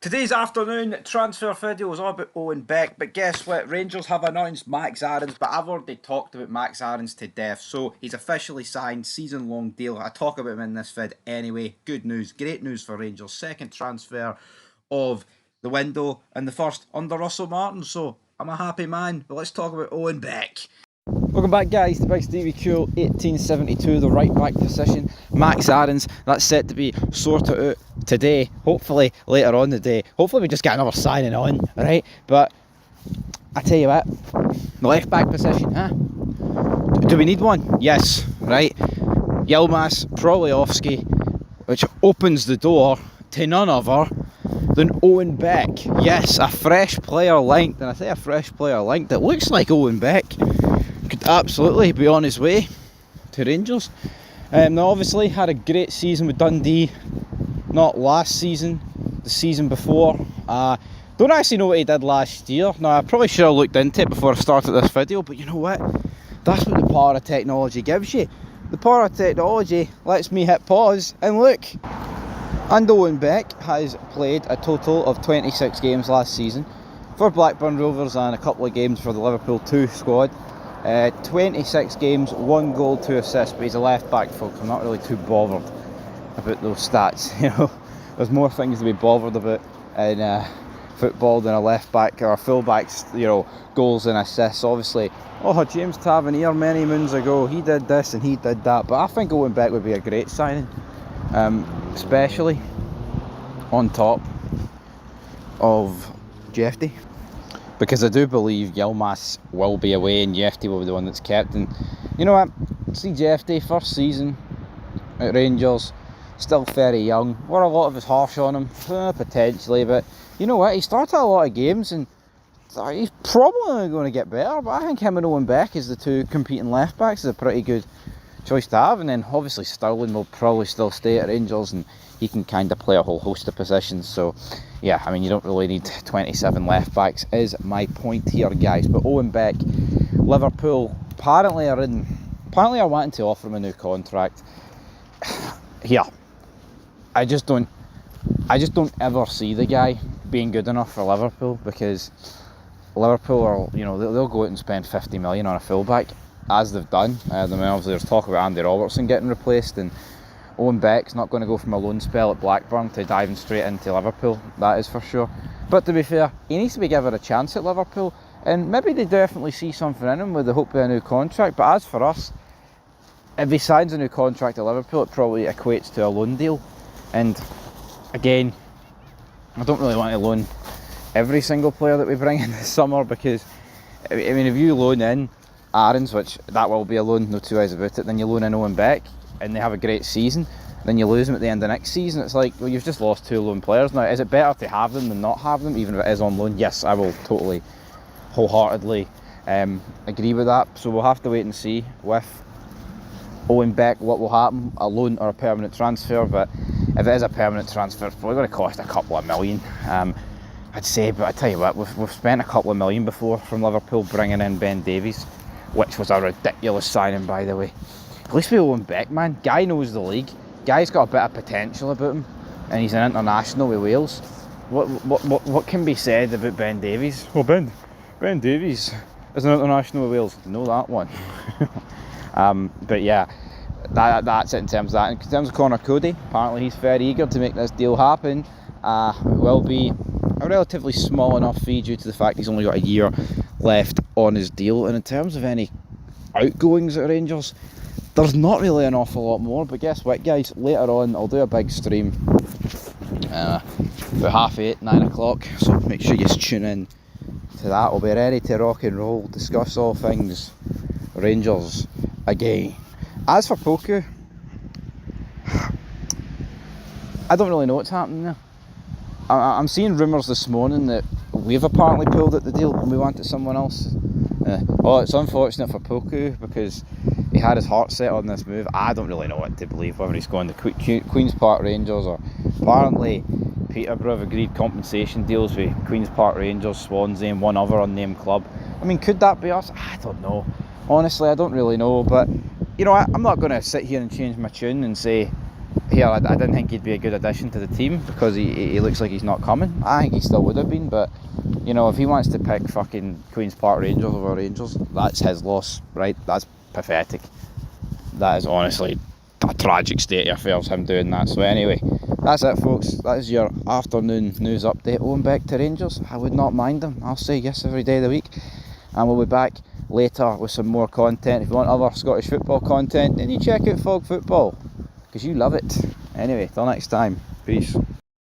Today's afternoon transfer video is all about Owen Beck, but guess what? Rangers have announced Max Aarons, but I've already talked about Max Aarons to death, so he's officially signed, season-long deal. I talk about him in this vid anyway. Good news, great news for Rangers. Second transfer of the window and the first under Russell Martin, so I'm a happy man. But let's talk about Owen Beck. Welcome back, guys, to Big Stevie Cool 1872, the right back position. Max Aarons, that's set to be sorted out today, hopefully later on the day. Hopefully we just get another signing on, right? But I tell you what, the left back position, huh? Do we need one? Yes, right? Yilmaz Prolyovsky, which opens the door to none other than Owen Beck. Yes, a fresh player linked, and I say a fresh player linked, it looks like Owen Beck could absolutely be on his way to Rangers. Now obviously had a great season with Dundee, not last season, the season before. Don't actually know what he did last year. Now I probably should have looked into it before I started this video, but you know what? That's what the power of technology gives you. The power of technology lets me hit pause and look. And Owen Beck has played a total of 26 games last season for Blackburn Rovers and a couple of games for the Liverpool 2 squad. 26 games, 1 goal, 2 assists, but he's a left back, folks. I'm not really too bothered about those stats. You know, there's more things to be bothered about in football than a left back or a full back's, you know, goals and assists. Obviously, James Tavernier many moons ago, he did this and he did that, but I think Owen Beck would be a great signing, especially on top of Jeffy. Because I do believe Yilmaz will be away and Jefty will be the one that's kept. And you know what? See Jefty, first season at Rangers, still very young. Were a lot of us harsh on him? Potentially, but you know what? He started a lot of games and he's probably going to get better. But I think him and Owen Beck as the two competing left backs is a pretty good choice to have. And then obviously Sterling will probably still stay at Rangers and he can kind of play a whole host of positions. So yeah, I mean, you don't really need 27 left backs is my point here, guys. But Owen Beck, Liverpool apparently are wanting to offer him a new contract. Here, I just don't ever see the guy being good enough for Liverpool, because Liverpool are, you know, they'll go out and spend 50 million on a fullback, as they've done. Obviously there's talk about Andy Robertson getting replaced, and Owen Beck's not going to go from a loan spell at Blackburn to diving straight into Liverpool, that is for sure. But to be fair, he needs to be given a chance at Liverpool, and maybe they definitely see something in him with the hope of a new contract. But as for us, if he signs a new contract at Liverpool, it probably equates to a loan deal. And again, I don't really want to loan every single player that we bring in this summer, because I mean, if you loan in Aarons, which that will be a loan, no two ways about it, then you loan in Owen Beck and they have a great season, then you lose them at the end of next season. It's like, well, you've just lost 2 loan players. Now, is it better to have them than not have them, even if it is on loan? Yes, I will totally, wholeheartedly agree with that. So we'll have to wait and see with Owen Beck what will happen, a loan or a permanent transfer. But if it is a permanent transfer, it's probably going to cost a couple of million, I'd say. But I tell you what, we've spent a couple of million before from Liverpool bringing in Ben Davies, which was a ridiculous signing, by the way. At least with Owen Beck, man, guy knows the league. Guy's got a bit of potential about him, and he's an international with Wales. What can be said about Ben Davies? Well, Ben Davies is an international with Wales. Know that one. But yeah, that's it in terms of that. In terms of Connor Cody, apparently he's very eager to make this deal happen. It will be a relatively small enough fee due to the fact he's only got a year left on his deal. And in terms of any outgoings at Rangers, there's not really an awful lot more. But guess what, guys, later on I'll do a big stream about 8:30, 9 o'clock, so make sure you tune in to that. We'll be ready to rock and roll, discuss all things Rangers again. As for Poku, I don't really know what's happening there. I'm seeing rumours this morning that we've apparently pulled at the deal and we wanted someone else. It's unfortunate for Poku because he had his heart set on this move. I don't really know what to believe, whether he's going to Queen's Park Rangers, or apparently Peterborough have agreed compensation deals with Queen's Park Rangers, Swansea and one other unnamed club. I mean, could that be us? I don't know. Honestly, I don't really know. But you know, I'm not going to sit here and change my tune and say here, I didn't think he'd be a good addition to the team because he looks like he's not coming. I think he still would have been, but you know, if he wants to pick fucking Queen's Park Rangers over Rangers, that's his loss, right? That's pathetic. That is honestly a tragic state of affairs, him doing that. So anyway, that's it, folks. That is your afternoon news update. Owen Beck to Rangers. I would not mind him. I'll say yes every day of the week. And we'll be back later with some more content. If you want other Scottish football content, then you check out Fog Football, because you love it. Anyway, till next time. Peace.